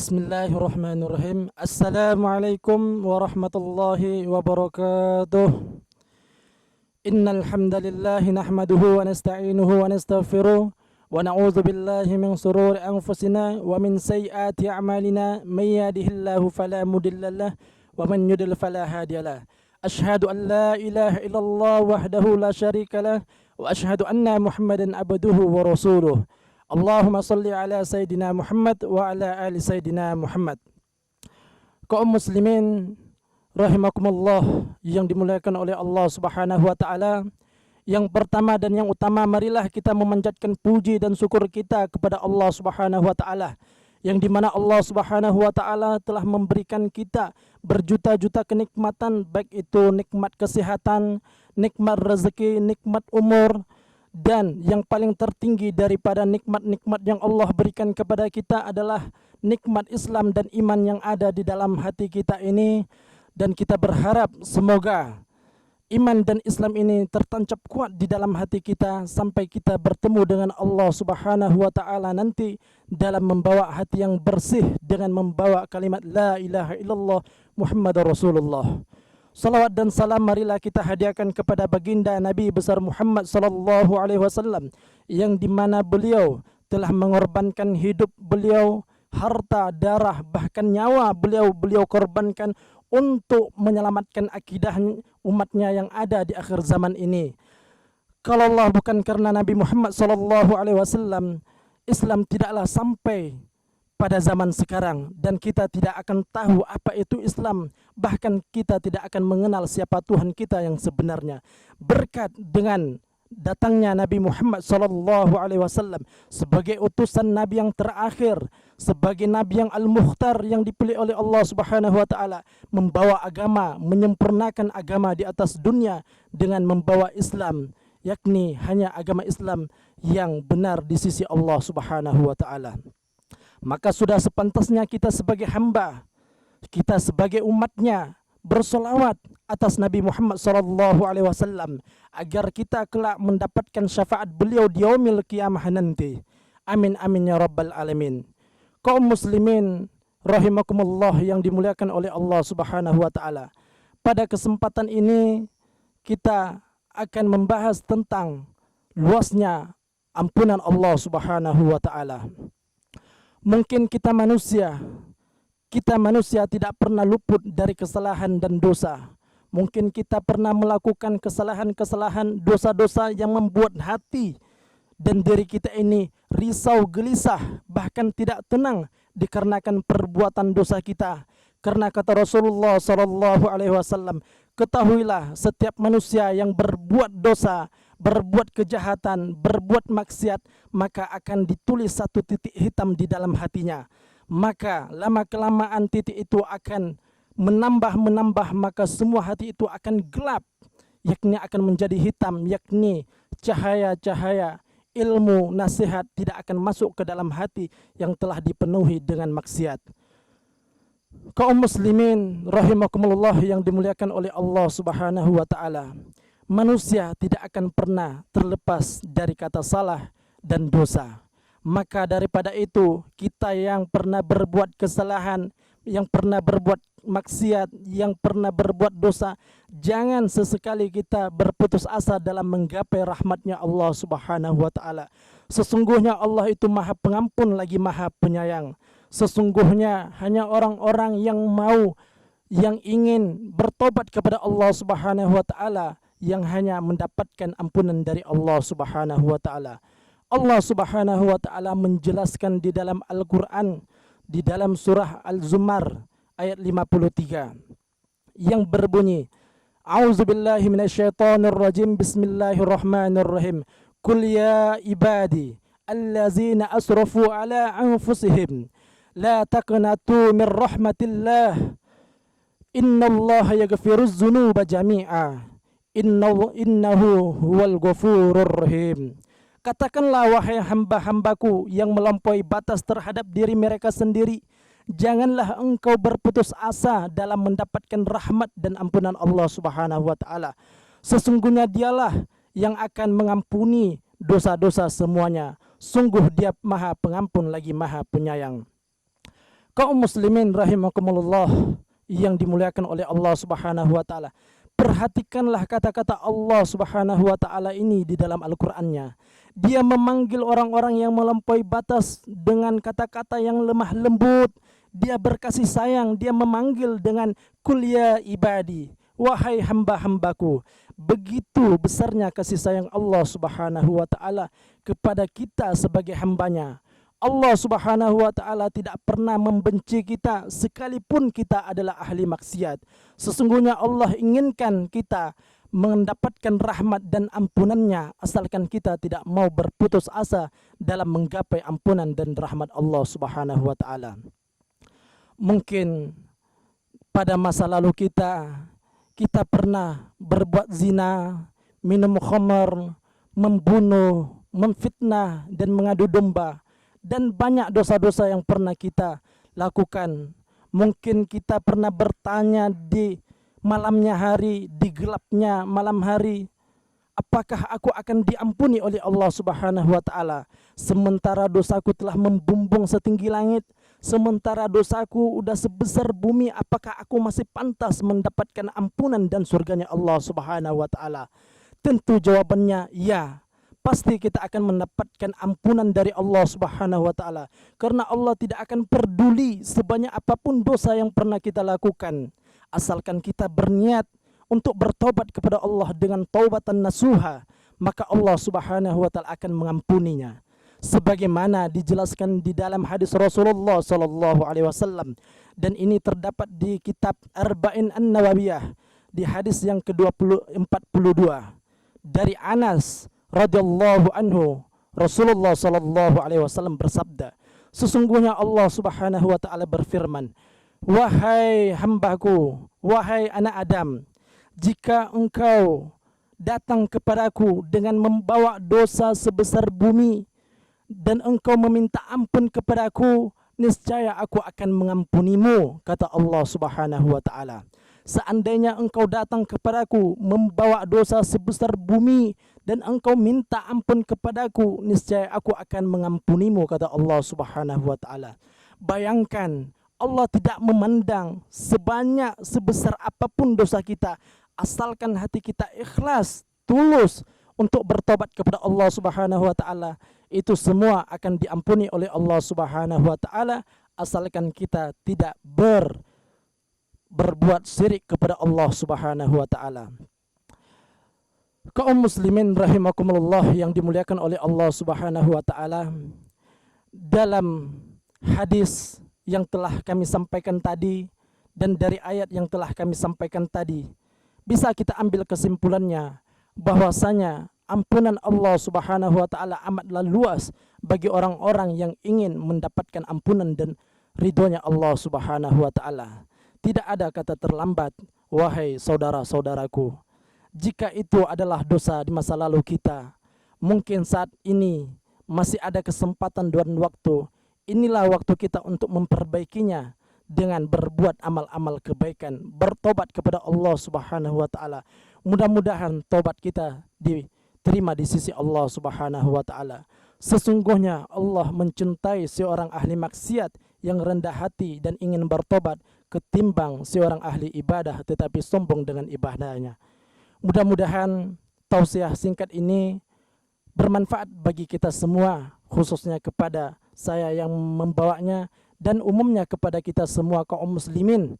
Bismillahirrahmanirrahim. Assalamualaikum warahmatullahi wabarakatuh. Innal hamdalillah nahmaduhu wa nasta'inuhu wa nastaghfiruh wa na'udzu billahi min shururi anfusina wa min sayyiati a'malina may yahdihillahu fala mudhillalah wa man yudlil fala hadiyalah. Asyhadu an la ilaha illallah wahdahu la syarikalah wa asyhadu anna Muhammadan abduhu wa rasuluh. Allahumma salli ala Sayyidina Muhammad wa ala ali Sayyidina Muhammad. Kaum muslimin rahimakumullah yang dimuliakan oleh Allah Subhanahu wa taala, yang pertama dan yang utama, marilah kita memanjatkan puji dan syukur kita kepada Allah Subhanahu wa taala, yang dimana Allah Subhanahu wa taala telah memberikan kita berjuta-juta kenikmatan, baik itu nikmat kesehatan, nikmat rezeki, nikmat umur. Dan yang paling tertinggi daripada nikmat-nikmat yang Allah berikan kepada kita adalah nikmat Islam dan iman yang ada di dalam hati kita ini. Dan kita berharap semoga iman dan Islam ini tertancap kuat di dalam hati kita sampai kita bertemu dengan Allah Subhanahu wa taala nanti dalam membawa hati yang bersih dengan membawa kalimat la ilaha illallah Muhammadur Rasulullah. Salawat dan salam marilah kita hadiahkan kepada baginda Nabi besar Muhammad sallallahu alaihi wasallam, yang dimana beliau telah mengorbankan hidup beliau, harta, darah, bahkan nyawa beliau korbankan untuk menyelamatkan akidah umatnya yang ada di akhir zaman ini. Kalau Allah bukan karena Nabi Muhammad sallallahu alaihi wasallam, Islam tidaklah sampai pada zaman sekarang, dan kita tidak akan tahu apa itu Islam, bahkan kita tidak akan mengenal siapa Tuhan kita yang sebenarnya. Berkat dengan datangnya Nabi Muhammad sallallahu alaihi wasallam sebagai utusan Nabi yang terakhir, sebagai Nabi yang al-mukhtar, yang dipilih oleh Allah Subhanahu wa taala, membawa agama, menyempurnakan agama di atas dunia dengan membawa Islam, yakni hanya agama Islam yang benar di sisi Allah Subhanahu wa taala. Maka sudah sepantasnya kita sebagai hamba, kita sebagai umatnya bersolawat atas Nabi Muhammad SAW agar kita kelak mendapatkan syafaat beliau di yaumil qiyamah nanti. Amin amin ya rabbal alamin. Kaum muslimin rahimakumullah yang dimuliakan oleh Allah Subhanahu wa taala. Pada kesempatan ini kita akan membahas tentang luasnya ampunan Allah Subhanahu wa taala. Mungkin kita manusia tidak pernah luput dari kesalahan dan dosa. Mungkin kita pernah melakukan kesalahan-kesalahan, dosa-dosa yang membuat hati dan diri kita ini risau, gelisah, bahkan tidak tenang dikarenakan perbuatan dosa kita. Karena kata Rasulullah SAW, ketahuilah setiap manusia yang berbuat dosa, berbuat kejahatan, berbuat maksiat, maka akan ditulis satu titik hitam di dalam hatinya. Maka lama-kelamaan titik itu akan menambah, maka semua hati itu akan gelap, yakni akan menjadi hitam, yakni cahaya-cahaya ilmu, nasihat tidak akan masuk ke dalam hati yang telah dipenuhi dengan maksiat. Kaum muslimin rahimakumullah yang dimuliakan oleh Allah Subhanahu wa taala, manusia tidak akan pernah terlepas dari kata salah dan dosa. Maka daripada itu, kita yang pernah berbuat kesalahan, yang pernah berbuat maksiat, yang pernah berbuat dosa, jangan sesekali kita berputus asa dalam menggapai rahmatnya Allah Subhanahu wa taala. Sesungguhnya Allah itu Maha Pengampun lagi Maha Penyayang. Sesungguhnya hanya orang-orang yang ingin bertobat kepada Allah Subhanahu wa taala yang hanya mendapatkan ampunan dari Allah Subhanahu wa taala. Allah Subhanahu wa taala menjelaskan di dalam Al-Qur'an, di dalam surah Al-Zumar ayat 53 yang berbunyi, A'udzubillahi minasyaitonirrajim, bismillahirrahmanirrahim. Qul ya ibadi allazina asrafu ala anfusihim la taqnatu min rahmatillah innallaha yaghfiruz dzunuba jami'a innahu huwal ghafurur rahim. Katakanlah wahai hamba-hambaku yang melampaui batas terhadap diri mereka sendiri, janganlah engkau berputus asa dalam mendapatkan rahmat dan ampunan Allah Subhanahu wa taala. Sesungguhnya dialah yang akan mengampuni dosa-dosa semuanya. Sungguh dia Maha Pengampun lagi Maha Penyayang. Kaum muslimin rahimakumullah yang dimuliakan oleh Allah Subhanahu wa taala. Perhatikanlah kata-kata Allah Subhanahu wa taala ini di dalam Al-Qur'annya. Dia memanggil orang-orang yang melampaui batas dengan kata-kata yang lemah lembut. Dia berkasih sayang, dia memanggil dengan kul ya ibadi, wahai hamba-hambaku. Begitu besarnya kasih sayang Allah Subhanahu wa taala kepada kita sebagai hambanya. Allah Subhanahu wa taala tidak pernah membenci kita sekalipun kita adalah ahli maksiat. Sesungguhnya Allah inginkan kita mendapatkan rahmat dan ampunannya asalkan kita tidak mau berputus asa dalam menggapai ampunan dan rahmat Allah Subhanahu wa taala. Mungkin pada masa lalu kita pernah berbuat zina, minum khamar, membunuh, memfitnah dan mengadu domba. Dan banyak dosa-dosa yang pernah kita lakukan. Mungkin kita pernah bertanya di malamnya hari, di gelapnya malam hari, apakah aku akan diampuni oleh Allah Subhanahu wa taala sementara dosaku telah membumbung setinggi langit, sementara dosaku udah sebesar bumi, apakah aku masih pantas mendapatkan ampunan dan surganya Allah Subhanahu wa taala? Tentu jawabannya ya. Pasti kita akan mendapatkan ampunan dari Allah Subhanahu wa taala, karena Allah tidak akan peduli sebanyak apapun dosa yang pernah kita lakukan, asalkan kita berniat untuk bertobat kepada Allah dengan taubatan nasuha, maka Allah Subhanahu wa taala akan mengampuninya. Sebagaimana dijelaskan di dalam hadis Rasulullah sallallahu alaihi wasallam, dan ini terdapat di kitab Arba'in An-Nawawiyah di hadis yang ke-42 dari Anas radhiyallahu anhu, Rasulullah sallallahu alaihi wasallam bersabda, sesungguhnya Allah Subhanahu wa taala berfirman, wahai hambaku, wahai anak Adam, jika engkau datang kepadaku dengan membawa dosa sebesar bumi dan engkau meminta ampun kepadaku, niscaya aku akan mengampunimu, kata Allah Subhanahu wa taala. Seandainya engkau datang kepadaku membawa dosa sebesar bumi dan engkau minta ampun kepadaku, niscaya aku akan mengampunimu, kata Allah Subhanahu wa taala. Bayangkan, Allah tidak memandang sebesar apapun dosa kita, asalkan hati kita ikhlas, tulus untuk bertobat kepada Allah Subhanahu wa taala, itu semua akan diampuni oleh Allah Subhanahu wa taala asalkan kita tidak berbuat syirik kepada Allah Subhanahu wa taala. Kaum muslimin rahimakumullah yang dimuliakan oleh Allah Subhanahu wa taala, dalam hadis yang telah kami sampaikan tadi dan dari ayat yang telah kami sampaikan tadi, bisa kita ambil kesimpulannya bahwasanya ampunan Allah Subhanahu wa taala amatlah luas bagi orang-orang yang ingin mendapatkan ampunan dan ridhonya Allah Subhanahu wa taala. Tidak ada kata terlambat, wahai saudara-saudaraku. Jika itu adalah dosa di masa lalu kita, mungkin saat ini masih ada kesempatan dan waktu. Inilah waktu kita untuk memperbaikinya dengan berbuat amal-amal kebaikan, bertobat kepada Allah Subhanahu wa taala. Mudah-mudahan tobat kita diterima di sisi Allah Subhanahu wa taala. Sesungguhnya Allah mencintai seorang ahli maksiat yang rendah hati dan ingin bertobat ketimbang seorang ahli ibadah tetapi sombong dengan ibadahnya. Mudah-mudahan tausiah singkat ini bermanfaat bagi kita semua, khususnya kepada saya yang membawanya dan umumnya kepada kita semua kaum muslimin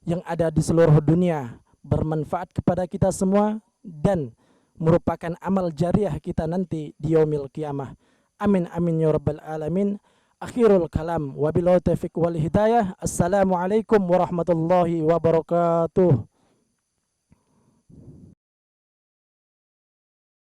yang ada di seluruh dunia. Bermanfaat kepada kita semua dan merupakan amal jariah kita nanti di yaumil qiyamah. Amin amin ya rabbal alamin. Akhirul kalam, wabillahi taufiq wal hidayah. Assalamualaikum warahmatullahi wabarakatuh.